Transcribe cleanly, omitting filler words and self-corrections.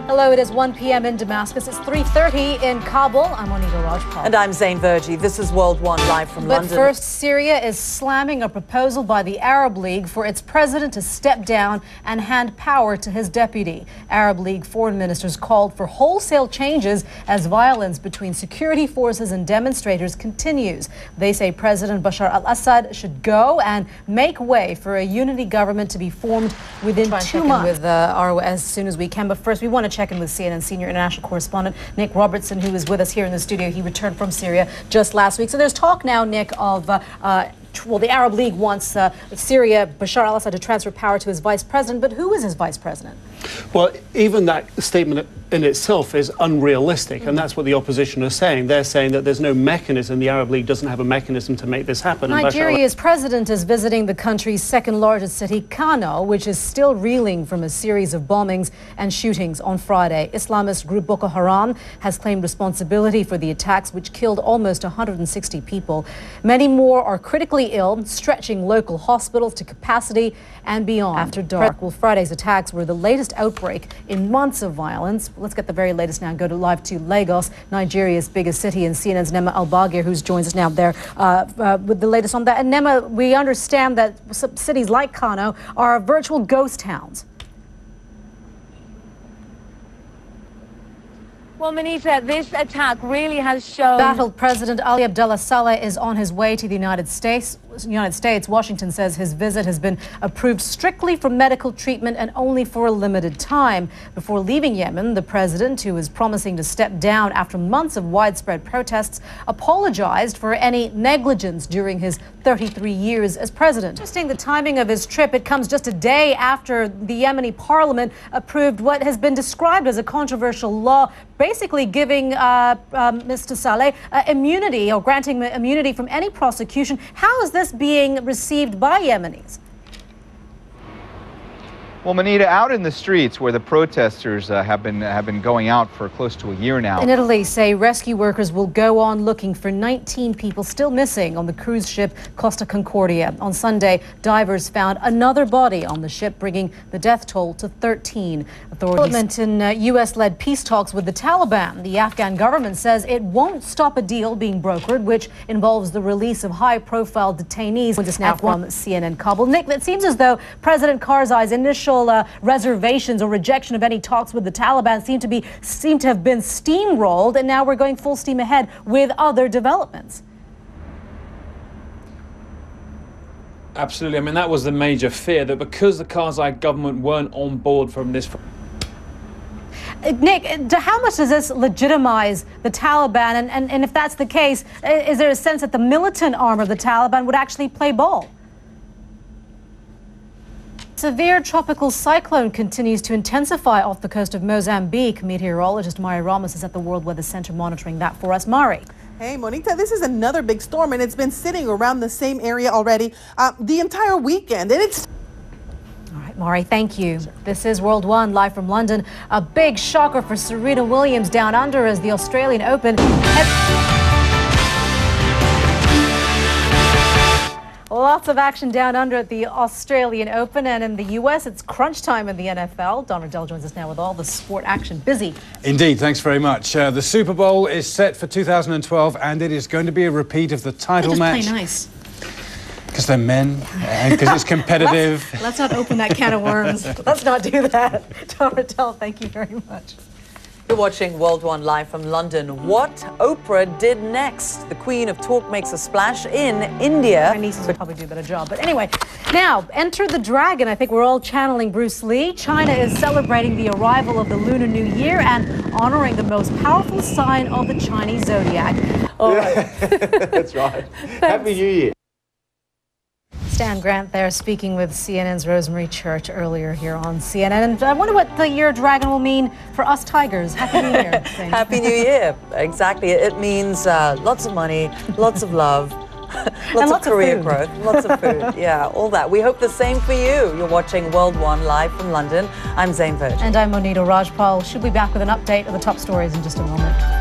Hello, it is 1 p.m. in Damascus. It's 3:30 in Kabul. I'm Monita Rajpal. And I'm Zain, Verjee. This is World One live from London. But first, Syria is slamming a proposal by the Arab League for its president to step down and hand power to his deputy. Arab League foreign ministers called for wholesale changes as violence between security forces and demonstrators continues. They say President Bashar al-Assad should go and make way for a unity government to be formed within 2 months. With as soon as we can. But first, we want to check in with CNN senior international correspondent Nick Robertson, who is with us here in the studio. He returned from Syria just last week. So there's talk now, Nick, of the Arab League wants Syria, Bashar al-Assad, to transfer power to his vice president. But who is his vice president? Well, even that statement in itself is unrealistic, and that's what the opposition are saying. They're saying that there's no mechanism, the Arab League doesn't have a mechanism to make this happen. Nigeria's president is visiting the country's second largest city, Kano, which is still reeling from a series of bombings and shootings on Friday. Islamist group Boko Haram has claimed responsibility for the attacks, which killed almost 160 people. Many more are critically ill, stretching local hospitals to capacity and beyond. After dark, well, Friday's attacks were the latest outbreak in months of violence. Let's get the very latest now and go live to Lagos, Nigeria's biggest city, and CNN's Nema Al-Bagir, who joins us now there with the latest on that. And Nema, we understand that some cities like Kano are virtual ghost towns. Well, Monita, this attack really has shown... Battled President Ali Abdullah Saleh is on his way to the United States. Washington says his visit has been approved strictly for medical treatment and only for a limited time. Before leaving Yemen, the president, who is promising to step down after months of widespread protests, apologized for any negligence during his 33 years as president. Interesting, the timing of his trip. It comes just a day after the Yemeni parliament approved what has been described as a controversial law, basically giving Mr. Saleh immunity, or granting immunity from any prosecution. How is this being received by Yemenis? Well, Monita, out in the streets where the protesters have been going out for close to a year now. In Italy, say rescue workers will go on looking for 19 people still missing on the cruise ship Costa Concordia. On Sunday, divers found another body on the ship, bringing the death toll to 13. Authorities in U.S.-led peace talks with the Taliban. The Afghan government says it won't stop a deal being brokered, which involves the release of high-profile detainees. This now from CNN Kabul. Nick, it seems as though President Karzai's initial reservations or rejection of any talks with the Taliban seem to have been steamrolled, and now we're going full steam ahead with other developments. Absolutely. I mean, that was the major fear, that because the Karzai government weren't on board from this. Nick, how much does this legitimize the Taliban? And if that's the case, is there a sense that the militant arm of the Taliban would actually play ball? Severe tropical cyclone continues to intensify off the coast of Mozambique. Meteorologist Mari Ramos is at the World Weather Center monitoring that for us. Mari. Hey, Monita, this is another big storm, and it's been sitting around the same area already the entire weekend. And it's... All right, Mari, thank you. This is World One, live from London. A big shocker for Serena Williams down under as the Australian Open. Lots of action down under at the Australian Open, and in the U.S., it's crunch time in the NFL. Don Riddell joins us now with all the sport action. Busy. Indeed, thanks very much. The Super Bowl is set for 2012, and it is going to be a repeat of the title match. Play nice. Because they're men, and because it's competitive. Let's not open that can of worms. Let's not do that. Don Riddell, thank you very much. You're watching World One live from London. What Oprah did next. The Queen of Talk makes a splash in India. My nieces would probably do a better job. But anyway, now, enter the dragon. I think we're all channeling Bruce Lee. China is celebrating the arrival of the Lunar New Year and honoring the most powerful sign of the Chinese zodiac. That's right. Happy New Year. Stan Grant there speaking with CNN's Rosemary Church earlier here on CNN. And I wonder what the year dragon will mean for us tigers. Happy New Year. Happy New Year. Exactly. It means lots of money, lots of love, lots of career growth, lots of food. Yeah, all that. We hope the same for you. You're watching World One live from London. I'm Zain, and I'm Monita Rajpal. She'll be back with an update of the top stories in just a moment.